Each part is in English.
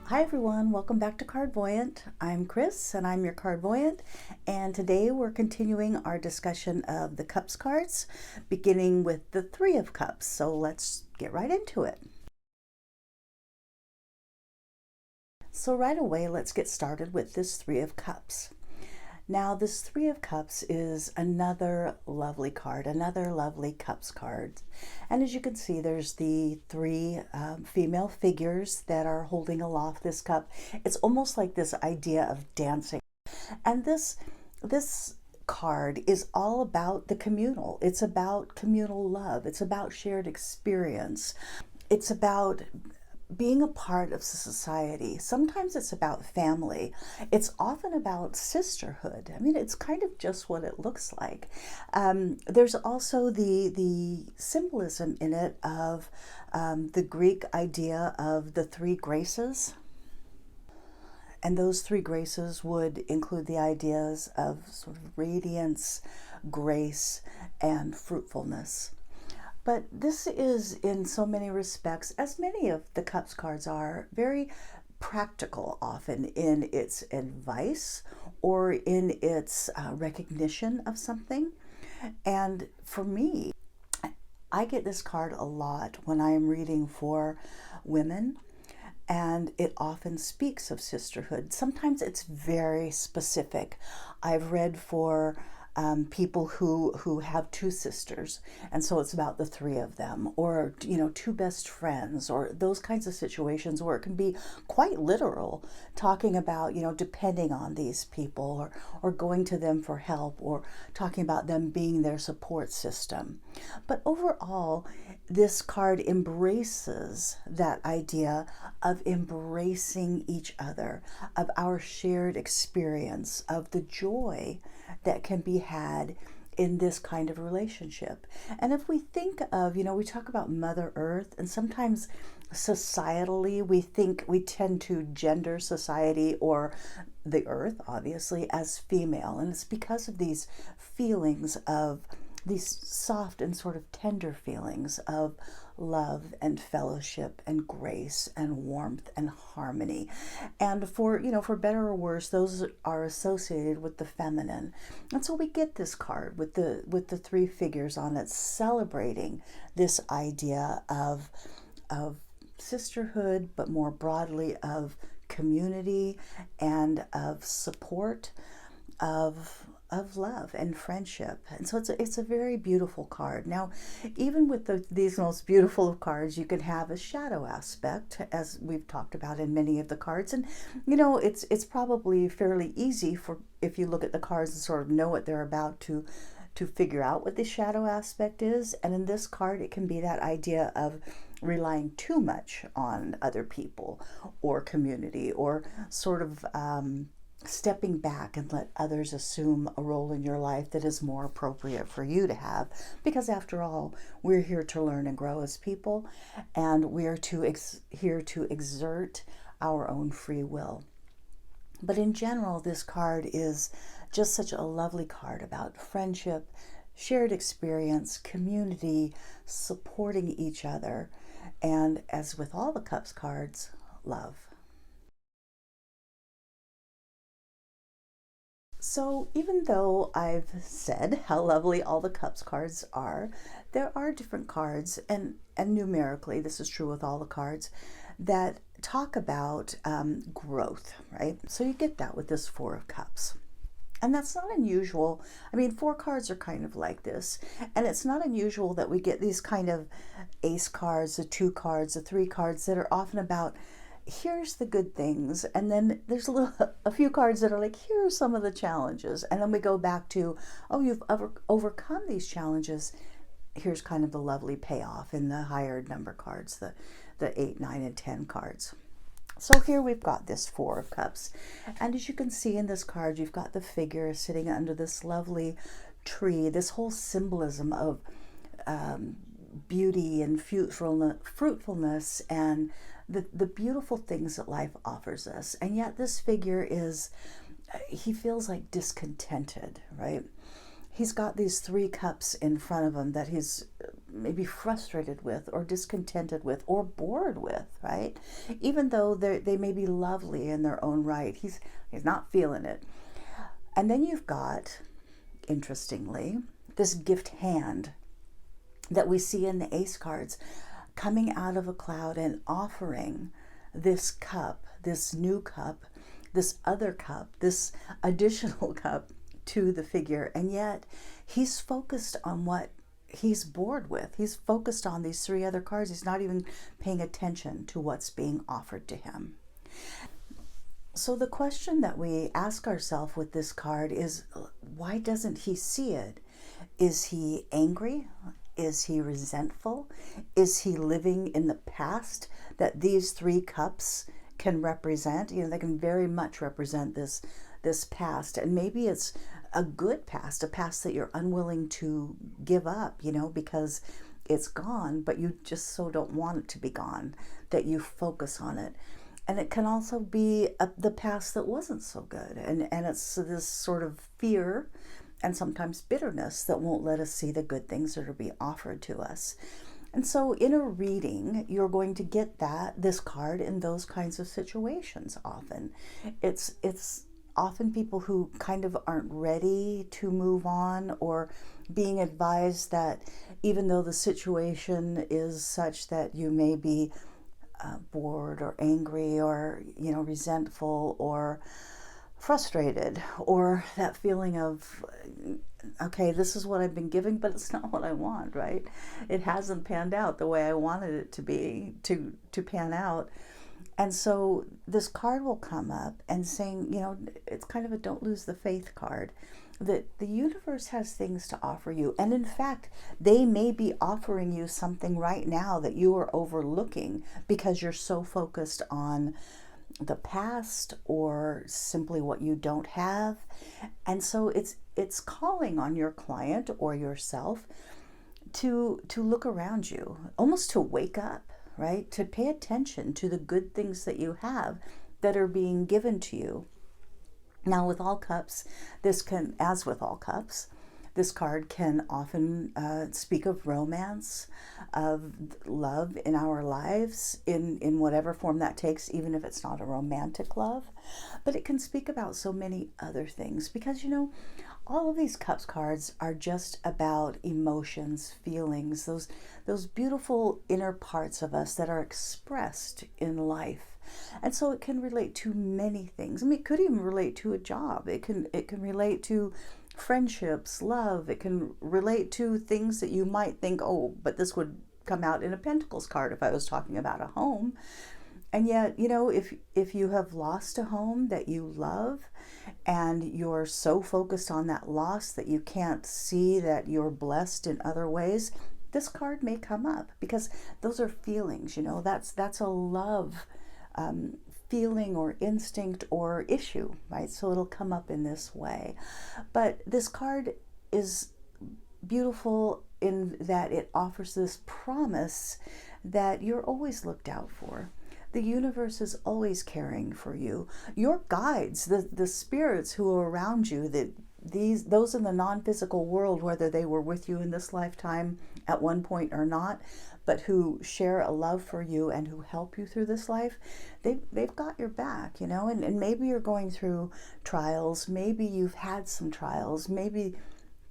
Hi everyone, welcome back to Cardvoyant. I'm Kris and I'm your Cardvoyant, and today we're continuing our discussion of the Cups cards, beginning with the Three of Cups. So let's get right into it. So right away, let's get started with this Three of Cups. Now, this Three of Cups is another lovely card, another lovely Cups card. And as you can see, there's the three female figures that are holding aloft this cup. It's almost like this idea of dancing. And this card is all about the communal. It's about communal love. It's about shared experience. It's about being a part of society. Sometimes it's about family. It's often about sisterhood. I mean, it's kind of just what it looks like. There's also the symbolism in it of the Greek idea of the three graces. And those three graces would include the ideas of sort of radiance, grace, and fruitfulness. But this is, in so many respects, as many of the Cups cards are, very practical often in its advice or in its recognition of something. And for me, I get this card a lot when I am reading for women, and it often speaks of sisterhood. Sometimes it's very specific. I've read for people who have two sisters, and so it's about the three of them, or two best friends, or those kinds of situations where it can be quite literal, talking about depending on these people, or going to them for help, or talking about them being their support system. But overall, this card embraces that idea of embracing each other, of our shared experience, of the joy that can be had in this kind of relationship. And if we think of, we talk about Mother Earth, and sometimes societally we tend to gender society or the earth, obviously, as female. And it's because of these feelings of these soft and sort of tender feelings of love and fellowship and grace and warmth and harmony. And for better or worse, those are associated with the feminine. And so we get this card with the three figures on it, celebrating this idea of sisterhood, but more broadly of community and of support, of love and friendship. And so it's a very beautiful card. Now, even with these most beautiful of cards, you can have a shadow aspect, as we've talked about in many of the cards. And it's probably fairly easy for, if you look at the cards and sort of know what they're about, to figure out what the shadow aspect is. And in this card, it can be that idea of relying too much on other people or community, or sort of stepping back and let others assume a role in your life that is more appropriate for you to have. Because after all, we're here to learn and grow as people, and we're here to exert our own free will. But in general, this card is just such a lovely card about friendship, shared experience, community, supporting each other, and, as with all the Cups cards, love. So even though I've said how lovely all the Cups cards are, there are different cards, and numerically, this is true with all the cards, that talk about growth, right? So you get that with this Four of Cups. And that's not unusual. I mean, four cards are kind of like this. And it's not unusual that we get these kind of ace cards, the two cards, the three cards that are often about, here's the good things, and then there's a few cards that are like, here are some of the challenges, and then we go back to, oh, you've overcome these challenges, here's kind of the lovely payoff in the higher number cards, the 8, 9, and 10 cards. So here we've got this Four of Cups, and as you can see in this card, you've got the figure sitting under this lovely tree, this whole symbolism of beauty and fruitfulness and the beautiful things that life offers us. And yet this figure he feels like discontented, right? He's got these three cups in front of him that he's maybe frustrated with or discontented with or bored with, right? Even though they may be lovely in their own right, he's not feeling it. And then you've got, interestingly, this gift hand that we see in the ace cards coming out of a cloud and offering this cup, this new cup, this other cup, this additional cup to the figure. And yet he's focused on what he's bored with. He's focused on these three other cards. He's not even paying attention to what's being offered to him. So the question that we ask ourselves with this card is, why doesn't he see it? Is he angry? Is he resentful? Is he living in the past that these three cups can represent? You know, they can very much represent this past. And maybe it's a good past, a past that you're unwilling to give up, you know, because it's gone, but you just so don't want it to be gone, that you focus on it. And it can also be the past that wasn't so good. And it's this sort of fear and sometimes bitterness that won't let us see the good things that are being offered to us. And so in a reading, you're going to get this card in those kinds of situations often. It's often people who kind of aren't ready to move on, or being advised that even though the situation is such that you may be bored or angry or, you know, resentful or frustrated, or that feeling of, okay, this is what I've been giving, but it's not what I want, right? It hasn't panned out the way I wanted it to be, to pan out. And so this card will come up and saying, you know, it's kind of a don't lose the faith card, that the universe has things to offer you. And in fact, they may be offering you something right now that you are overlooking because you're so focused on the past or simply what you don't have. And so it's calling on your client or yourself to look around you, almost to wake up, right? To pay attention to the good things that you have that are being given to you. Now, with all cups, as with all cups, this card can often speak of romance, of love in our lives, in whatever form that takes, even if it's not a romantic love. But it can speak about so many other things, because, you know, all of these cups cards are just about emotions, feelings, those beautiful inner parts of us that are expressed in life. And so it can relate to many things. I mean, it could even relate to a job. It can relate to friendships, love. It can relate to things that you might think, oh, but this would come out in a Pentacles card if I was talking about a home. And yet, you know, if you have lost a home that you love and you're so focused on that loss that you can't see that you're blessed in other ways, this card may come up, because those are feelings, you know, that's a love feeling or instinct or issue, right? So it'll come up in this way. But this card is beautiful in that it offers this promise that you're always looked out for. The universe is always caring for you. Your guides, the spirits who are around you, those in the non-physical world, whether they were with you in this lifetime at one point or not, but who share a love for you and who help you through this life, they've got your back, you know. And maybe you're going through trials, maybe you've had some trials, maybe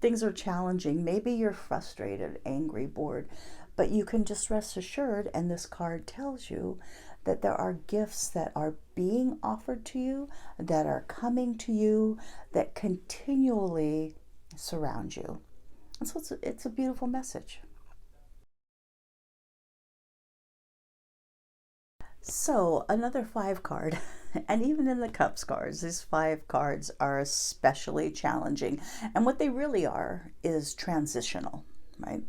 things are challenging, maybe you're frustrated, angry, bored, but you can just rest assured, and this card tells you that there are gifts that are being offered to you, that are coming to you, that continually surround you. And so it's a beautiful message. So another 5 card, and even in the Cups cards, these 5 cards are especially challenging. And what they really are is transitional, right?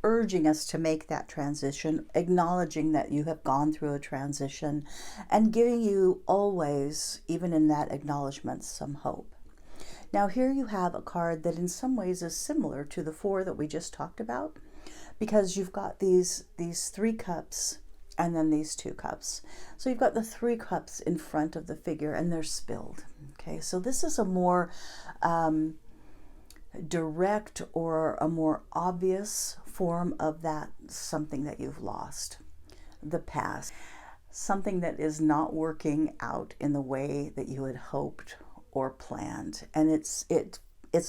Urging us to make that transition, acknowledging that you have gone through a transition, and giving you always, even in that acknowledgement, some hope. Now here you have a card that in some ways is similar to the 4 that we just talked about, because you've got these 3 cups and then these 2 cups. So you've got the 3 cups in front of the figure and they're spilled. Okay, so this is a more direct or a more obvious form of that something that you've lost, the past, something that is not working out in the way that you had hoped or planned. And it's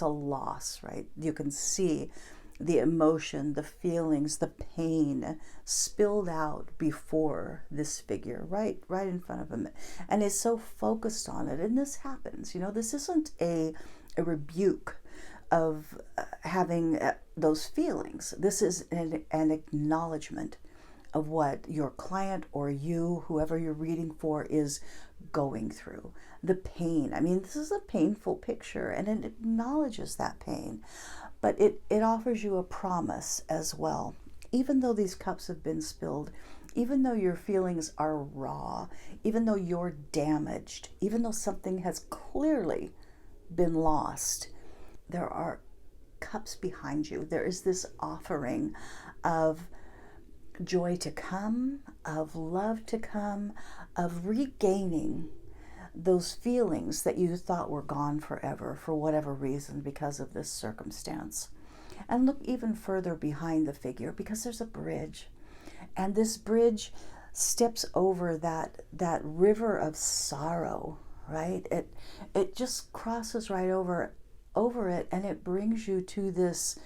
a loss, right? You can see the emotion, the feelings, the pain spilled out before this figure, right in front of him, and is so focused on it. And this happens, this isn't a rebuke of having those feelings. This is an acknowledgement of what your client or you, whoever you're reading for, is going through. The pain. I mean, this is a painful picture, and it acknowledges that pain, but it offers you a promise as well. Even though these cups have been spilled, even though your feelings are raw, even though you're damaged, even though something has clearly been lost, there are cups behind you. There is this offering of joy to come, of love to come, of regaining those feelings that you thought were gone forever for whatever reason because of this circumstance. And look even further behind the figure, because there's a bridge, and this bridge steps over that river of sorrow, right? It just crosses right over it, and it brings you to this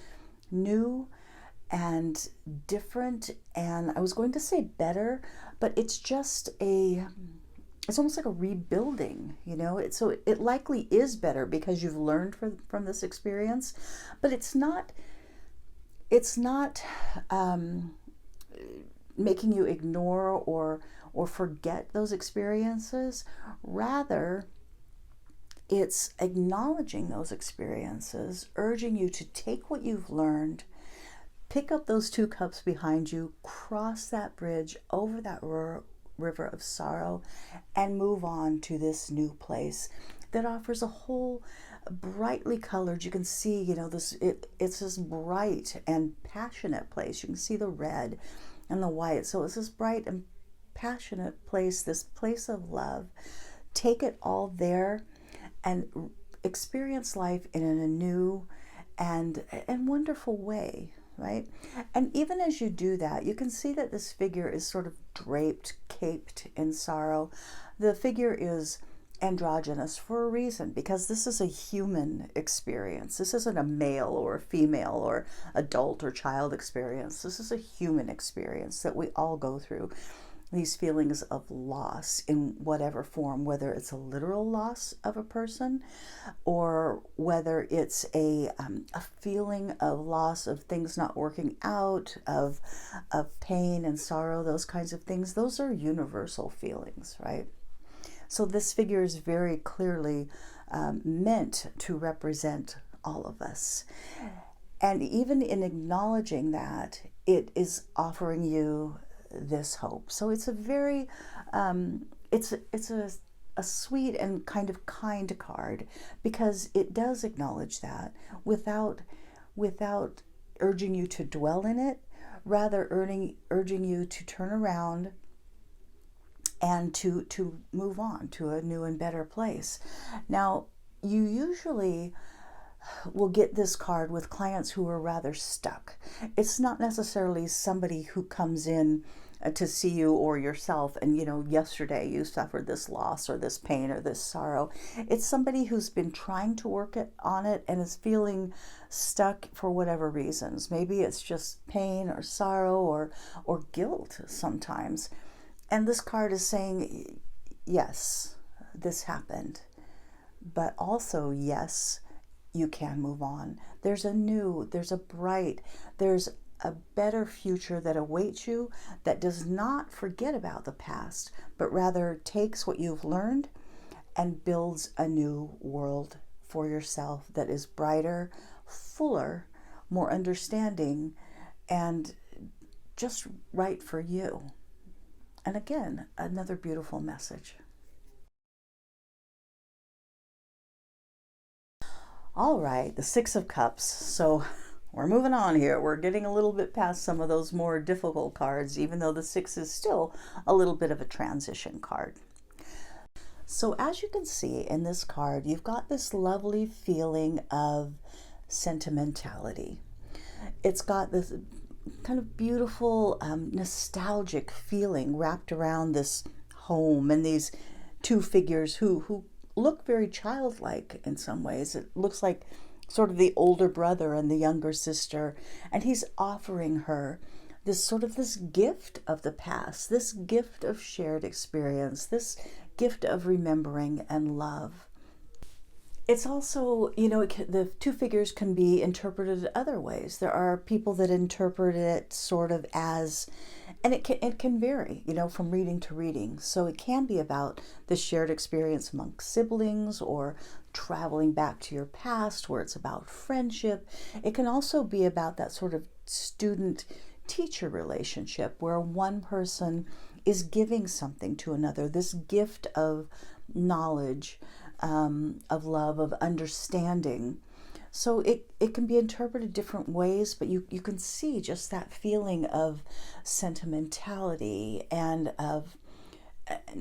new and different, and I was going to say better, but it's just it's almost like a rebuilding, so it likely is better because you've learned from this experience, but it's not making you ignore or forget those experiences. Rather, it's acknowledging those experiences, urging you to take what you've learned, pick up those two cups behind you, cross that bridge over that river of sorrow, and move on to this new place that offers a whole brightly colored, you can see, it's this bright and passionate place. You can see the red and the white. So it's this bright and passionate place, this place of love. Take it all there and experience life in a new and wonderful way, right? And even as you do that, you can see that this figure is sort of draped, caped in sorrow. The figure is androgynous for a reason, because this is a human experience. This isn't a male or a female or adult or child experience. This is a human experience that we all go through. These feelings of loss in whatever form, whether it's a literal loss of a person, or whether it's a feeling of loss of things not working out, of pain and sorrow, those kinds of things. Those are universal feelings, right? So this figure is very clearly meant to represent all of us. And even in acknowledging that, it is offering you this hope. So it's a very, it's a sweet and kind of kind card, because it does acknowledge that without urging you to dwell in it, rather urging you to turn around and to move on to a new and better place. Now, you usually will get this card with clients who are rather stuck. It's not necessarily somebody who comes in to see you or yourself and, yesterday you suffered this loss or this pain or this sorrow. It's somebody who's been trying to work on it and is feeling stuck for whatever reasons. Maybe it's just pain or sorrow or guilt sometimes. And this card is saying, yes, this happened, but also, yes, you can move on. There's a bright, there's a better future that awaits you, that does not forget about the past, but rather takes what you've learned and builds a new world for yourself that is brighter, fuller, more understanding, and just right for you. And again, another beautiful message. All right, the Six of Cups. So we're moving on here. We're getting a little bit past some of those more difficult cards, even though the Six is still a little bit of a transition card. So as you can see in this card, you've got this lovely feeling of sentimentality. It's got this kind of beautiful, nostalgic feeling wrapped around this home and these two figures who look very childlike in some ways. It looks like sort of the older brother and the younger sister, and he's offering her this gift of the past, this gift of shared experience, this gift of remembering and love. It's also, the two figures can be interpreted other ways. There are people that interpret it sort of as, and it can vary, from reading to reading. So it can be about the shared experience among siblings or traveling back to your past, where it's about friendship. It can also be about that sort of student-teacher relationship where one person is giving something to another, this gift of knowledge, of love, of understanding. So it can be interpreted different ways, but you can see just that feeling of sentimentality and of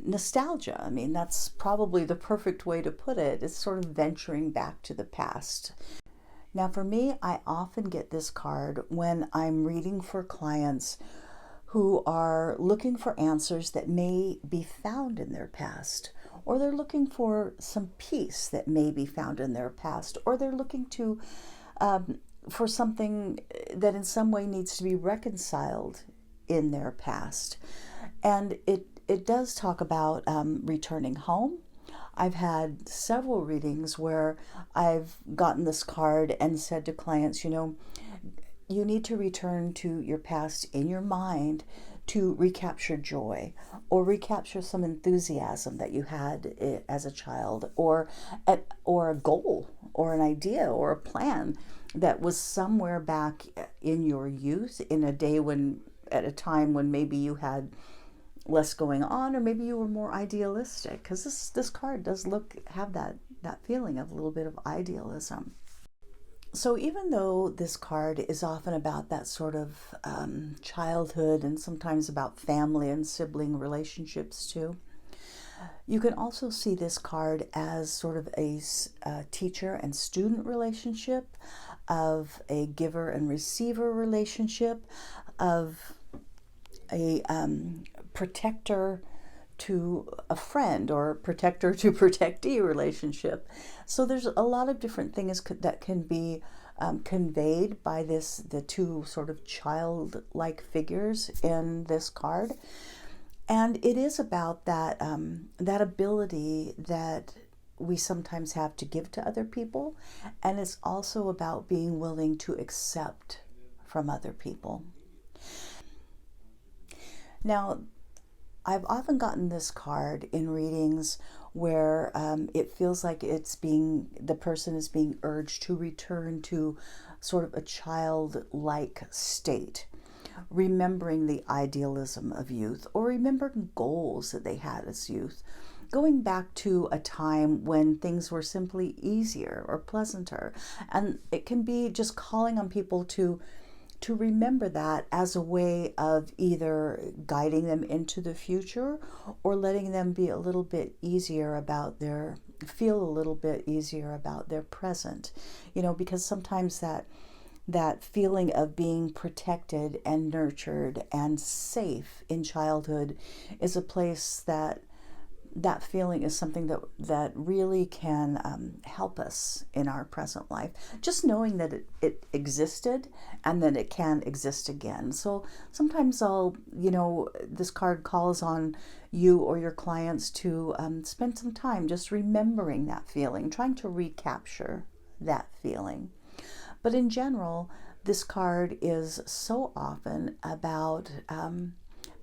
nostalgia. I mean, that's probably the perfect way to put it. It's sort of venturing back to the past. Now, for me, I often get this card when I'm reading for clients who are looking for answers that may be found in their past, or they're looking for some peace that may be found in their past, or they're looking to for something that in some way needs to be reconciled in their past. And it does talk about returning home. I've had several readings where I've gotten this card and said to clients, you need to return to your past in your mind to recapture joy or recapture some enthusiasm that you had as a child, or a goal or an idea or a plan that was somewhere back in your youth, in at a time when maybe you had less going on, or maybe you were more idealistic, because this card does have that feeling of a little bit of idealism. So even though this card is often about that sort of childhood and sometimes about family and sibling relationships too, you can also see this card as sort of a teacher and student relationship, of a giver and receiver relationship, of a protector to a friend, or protector to protectee relationship. So there's a lot of different things that can be conveyed by the two sort of childlike figures in this card. And it is about that ability that we sometimes have to give to other people, and it's also about being willing to accept from other people. Now, I've often gotten this card in readings where it feels like the person is being urged to return to sort of a childlike state, remembering the idealism of youth, or remembering goals that they had as youth, going back to a time when things were simply easier or pleasanter. And it can be just calling on people to remember that as a way of either guiding them into the future, or letting them feel a little bit easier about their present, because sometimes that feeling of being protected and nurtured and safe in childhood is a place that feeling is something that really can help us in our present life. Just knowing that it existed and that it can exist again. So sometimes this card calls on you or your clients to spend some time just remembering that feeling, trying to recapture that feeling. But in general, this card is so often about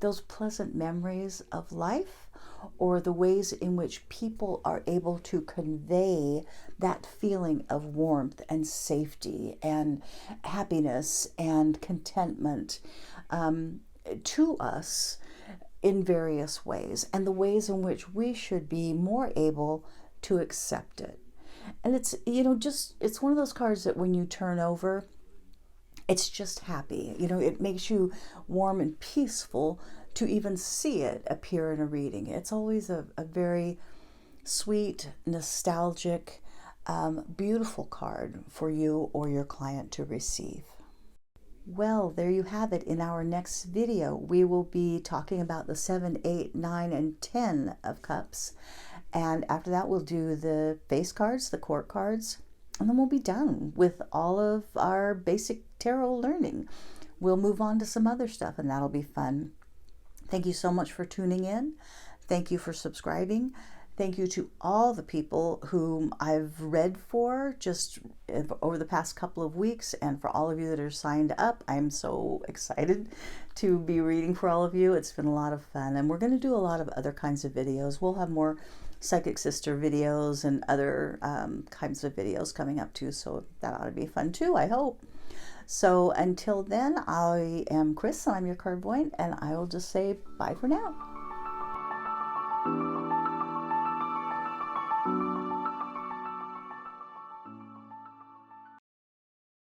those pleasant memories of life, or the ways in which people are able to convey that feeling of warmth and safety and happiness and contentment to us in various ways, and the ways in which we should be more able to accept it. And it's one of those cards that when you turn over, it's just happy. It makes you warm and peaceful to even see it appear in a reading. It's always a very sweet, nostalgic, beautiful card for you or your client to receive. Well, there you have it. In our next video, we will be talking about the 7, 8, 9, and 10 of cups. And after that, we'll do the face cards, the court cards, and then we'll be done with all of our basic tarot learning. We'll move on to some other stuff, and that'll be fun. Thank you so much for tuning in. Thank you for subscribing. Thank you to all the people whom I've read for just over the past couple of weeks, and for all of you that are signed up. I'm so excited to be reading for all of you. It's been a lot of fun, and we're going to do a lot of other kinds of videos. We'll have more Psychic Sister videos and other kinds of videos coming up too, so that ought to be fun too, I hope. So until then, I am Kris, and I'm your Cardvoyant, and I will just say bye for now.